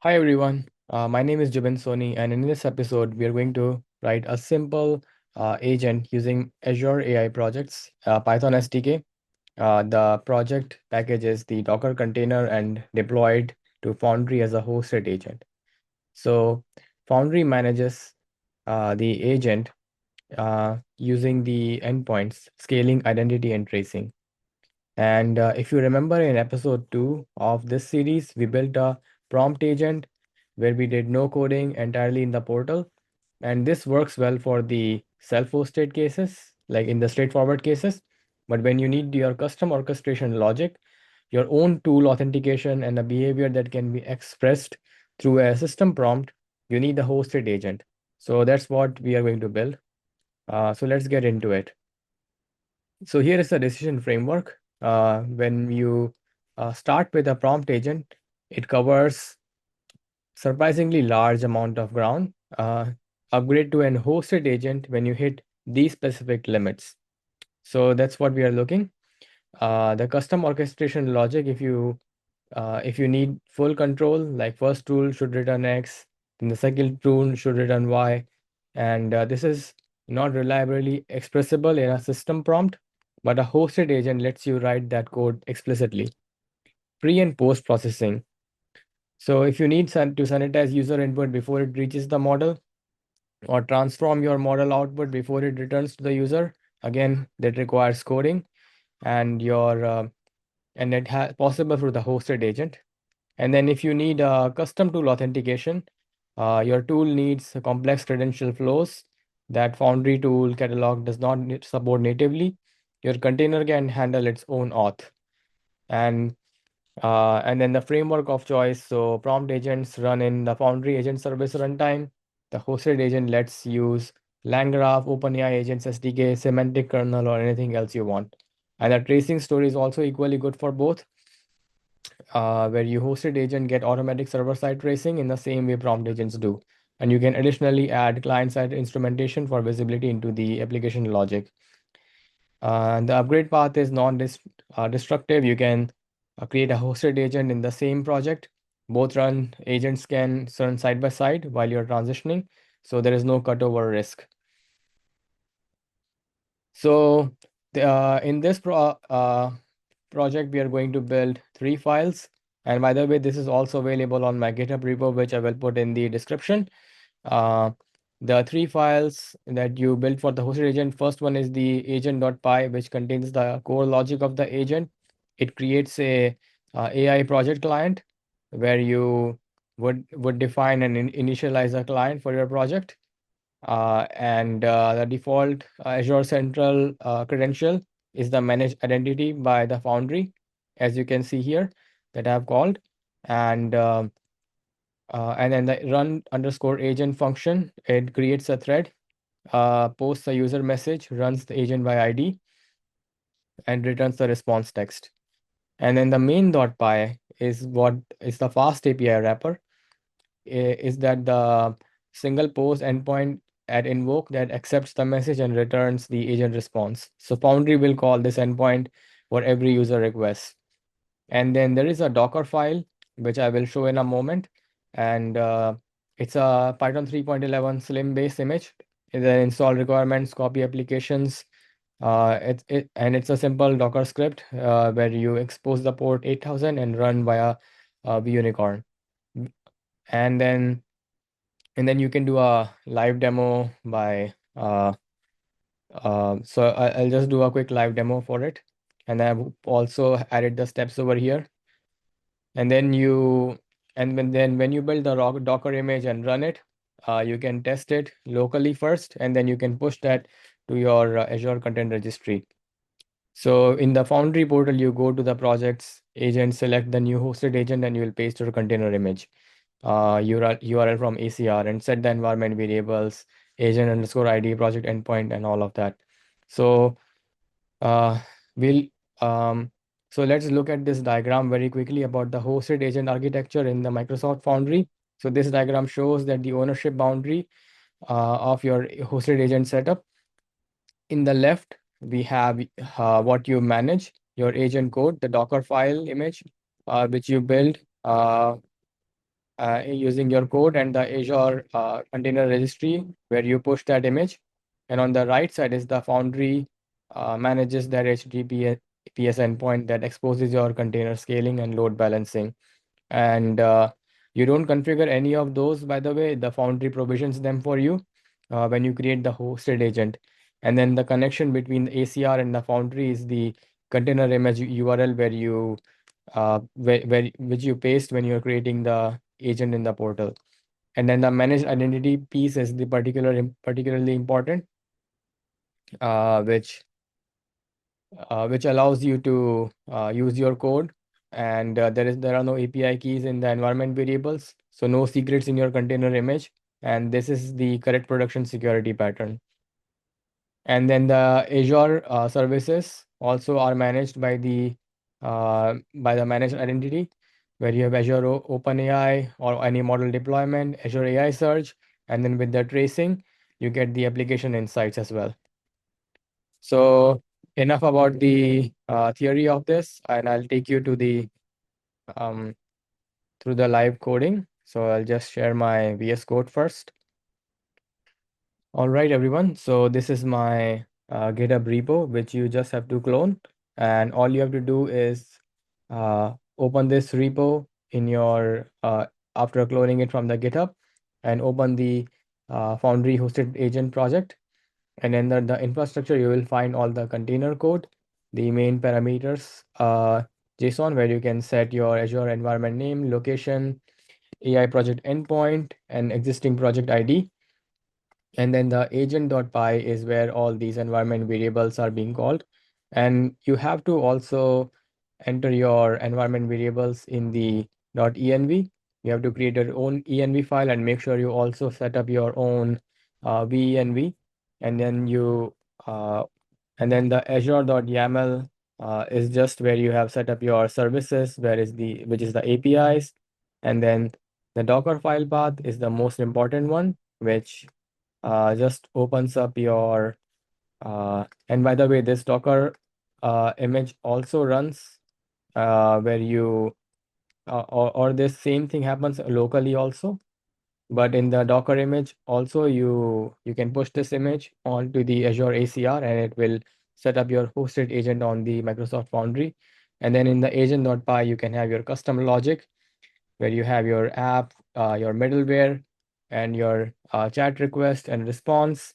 Hi everyone, my name is Jubin Soni, and in this episode, we are going to write a simple agent using Azure AI projects, Python SDK. The project packages the Docker container and deployed to Foundry as a hosted agent. So Foundry manages the agent using the endpoints, scaling, identity, and tracing. And if you remember in episode 2 of this series, we built a prompt agent where we did no coding entirely in the portal. And this works well for the self-hosted cases, like in the straightforward cases. But when you need your custom orchestration logic, your own tool authentication, and a behavior that can be expressed through a system prompt, you need the hosted agent. So that's what we are going to build. So let's get into it. So here is the decision framework. When you start with a prompt agent, it covers surprisingly large amount of ground. Upgrade to an hosted agent when you hit these specific limits. So that's what we are looking. The custom orchestration logic, if you need full control, like first tool should return X, then the second tool should return Y, and this is not reliably expressible in a system prompt, but a hosted agent lets you write that code explicitly. Pre and post processing. So if you need to sanitize user input before it reaches the model, or transform your model output before it returns to the user, again, that requires coding, and it has possible through the hosted agent. And then if you need a custom tool authentication, your tool needs complex credential flows that Foundry tool catalog does not support natively. Your container can handle its own auth. And and then the framework of choice. So prompt agents run in the Foundry agent service runtime. The hosted agent lets use LangGraph, OpenAI agents SDK, semantic kernel, or anything else you want. And the tracing story is also equally good for both, where you hosted agent get automatic server-side tracing in the same way prompt agents do. And you can additionally add client-side instrumentation for visibility into the application logic. The upgrade path is non-destructive. You can create a hosted agent in the same project. Both agents can run side by side while you're transitioning, so there is no cutover risk. So in this project, we are going to build 3 files. And by the way, this is also available on my GitHub repo, which I will put in the description. Uh, the 3 files that you built for the hosted agent, first one is the agent.py, which contains the core logic of the agent. It creates a AI project client where you would define and initialize a client for your project. And the default Azure Central credential is the managed identity by the Foundry, as you can see here, that I've called. And and then the run underscore agent function, it creates a thread, posts a user message, runs the agent by ID, and returns the response text. And then the main.py is what is the FastAPI wrapper. Is that the single post endpoint at invoke that accepts the message and returns the agent response. So Foundry will call this endpoint for every user request. And then there is a Dockerfile, which I will show in a moment. And it's a Python 3.11 Slim base image. And then install requirements, copy applications. And it's a simple Docker script where you expose the port 8000 and run via uvicorn. And then you can do a live demo by so I'll just do a quick live demo for it. And I've also added the steps over here. And then when you build the Docker image and run it, you can test it locally first, and then you can push that to your Azure Container Registry. So in the Foundry portal, you go to the projects agent, select the new hosted agent, and you will paste your container image, URL from ACR, and set the environment variables, agent underscore ID, project endpoint, and all of that. So uh, we'll so let's look at this diagram very quickly about the hosted agent architecture in the Microsoft Foundry. So this diagram shows that the ownership boundary of your hosted agent setup. In the left, we have what you manage, your agent code, the Docker file image, which you build using your code and the Azure Container Registry where you push that image. And on the right side is the Foundry manages that HTTPS endpoint that exposes your container scaling and load balancing. And you don't configure any of those, by the way. The Foundry provisions them for you when you create the hosted agent. And then the connection between the ACR and the Foundry is the container image URL where you which you paste when you're creating the agent in the portal. And then the managed identity piece is the particularly important, uh, which which allows you to use your code. And there are no API keys in the environment variables, so no secrets in your container image. And this is the correct production security pattern. And then the Azure services also are managed by the managed identity, where you have Azure OpenAI or any model deployment, Azure AI Search, and then with the tracing, you get the application insights as well. So enough about the theory of this, and I'll take you to the um, through the live coding. So I'll just share my VS Code first. All right, everyone. So this is my GitHub repo, which you just have to clone. And all you have to do is open this repo in your after cloning it from the GitHub, and open the Foundry hosted agent project. And under the infrastructure, you will find all the container code, the main parameters, JSON, where you can set your Azure environment name, location, AI project endpoint, and existing project ID. And then the agent.py is where all these environment variables are being called. And you have to also enter your environment variables in the .env. You have to create your own env file and make sure you also set up your own venv. And then you and then the azure.yaml is just where you have set up your services, which is the APIs. And then the Dockerfile path is the most important one, which just opens up your and by the way, this Docker image also runs where you or this same thing happens locally also. But in the Docker image also, you can push this image onto the Azure ACR, and it will set up your hosted agent on the Microsoft Foundry. And then in the agent.py, you can have your custom logic where you have your app, your middleware, and your chat request and response.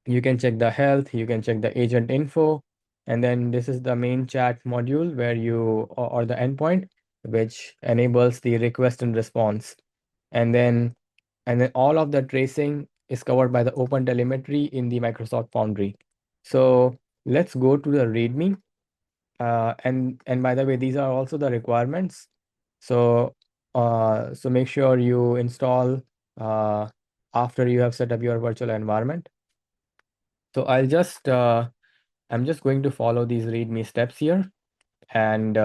You can check the health, you can check the agent info, and then this is the main chat module where or the endpoint, which enables the request and response. And then all of the tracing is covered by the open telemetry in the Microsoft Foundry. So let's go to the README. And by the way, these are also the requirements. So so make sure you install after you have set up your virtual environment. So I'm just going to follow these README steps here and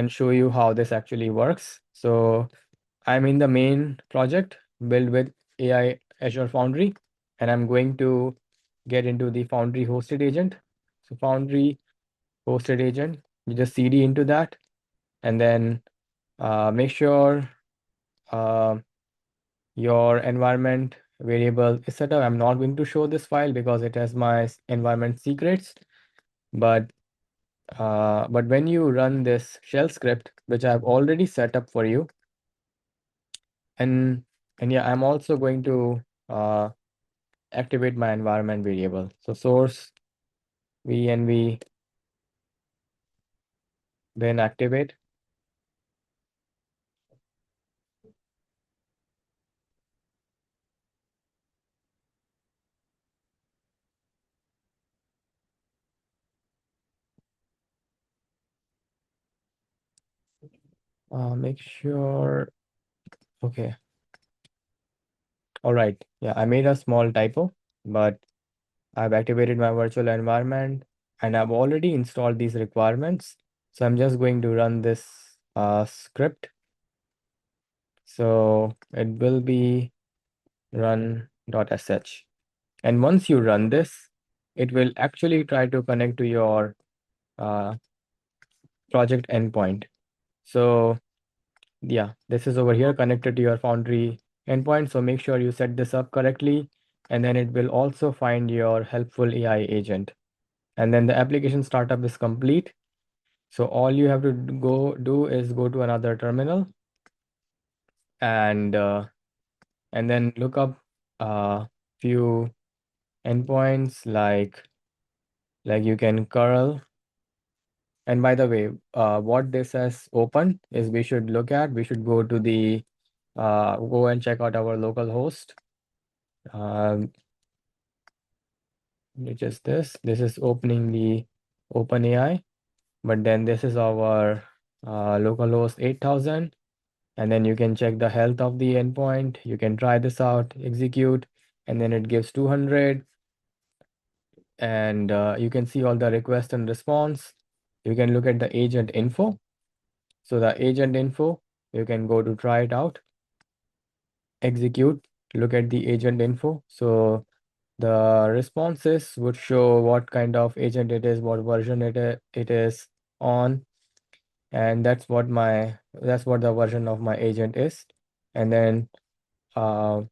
show you how this actually works. So I'm in the main project build with AI Azure Foundry, and I'm going to get into the Foundry hosted agent. So Foundry hosted agent, you just cd into that, and then make sure uh, your environment variable is set up. I'm not going to show this file because it has my environment secrets, but when you run this shell script, which I've already set up for you, and yeah, I'm also going to activate my environment variable. So source venv, then activate. Make sure, okay. All right, yeah, I made a small typo, but I've activated my virtual environment and I've already installed these requirements. So I'm just going to run this script. So it will be run.sh. And once you run this, it will actually try to connect to your project endpoint. So Yeah, this is over here connected to your Foundry endpoint. So make sure you set this up correctly, and then it will also find your helpful AI agent. And then the application startup is complete. So all you have to go do is go to another terminal and then look up a few endpoints like you can curl. And by the way, what this has opened is we should go to the go and check out our local host. Um, which is this. This is opening the OpenAI, but then this is our localhost 8000. And then you can check the health of the endpoint. You can try this out, execute, and then it gives 200. And you can see all the request and response. You can look at the agent info. So the agent info, you can go to try it out, execute, look at the agent info. So the responses would show what kind of agent it is, what version it is on, and that's what the version of my agent is. And then uh,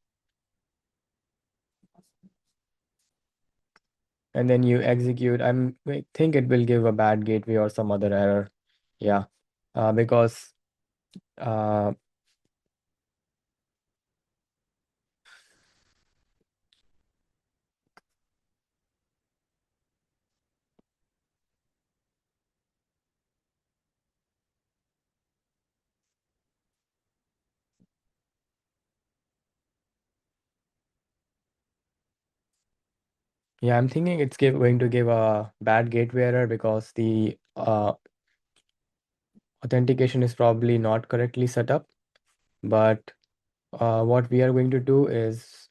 you execute. I think it will give a bad gateway or some other error. Yeah, because uh, yeah, I'm thinking it's going to give a bad gateway error because the authentication is probably not correctly set up. But what we are going to do is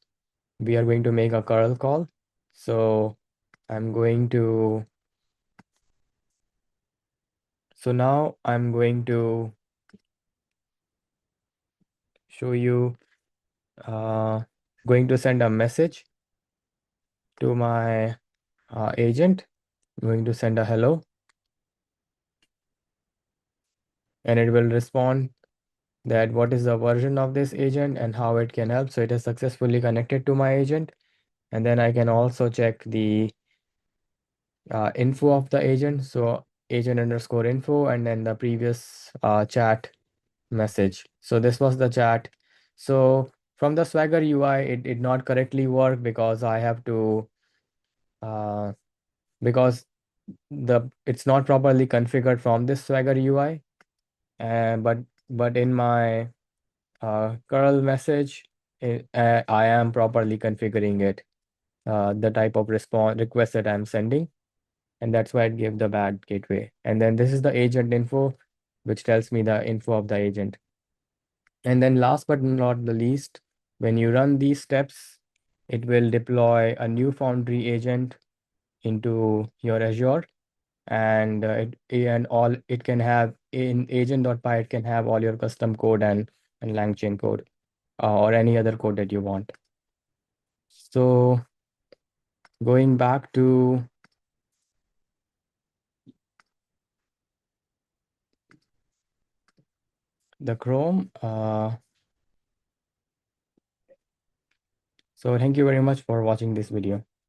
we are going to make a curl call. So I'm going to, so now I'm going to show you, going to send a message to my agent. I'm going to send a hello, and it will respond that what is the version of this agent and how it can help. So it is successfully connected to my agent. And then I can also check the info of the agent. So agent underscore info, and then the previous chat message. So this was the chat. So from the Swagger UI, it did not correctly work because I have to, because it's not properly configured from this Swagger UI. But in my curl message, I am properly configuring it, the type of response request that I'm sending, and that's why it gave the bad gateway. And then this is the agent info, which tells me the info of the agent. And then last but not the least, when you run these steps, it will deploy a new Foundry agent into your Azure, and it can have in agent.py, it can have all your custom code and LangChain code, or any other code that you want. So going back to the Chrome, so thank you very much for watching this video.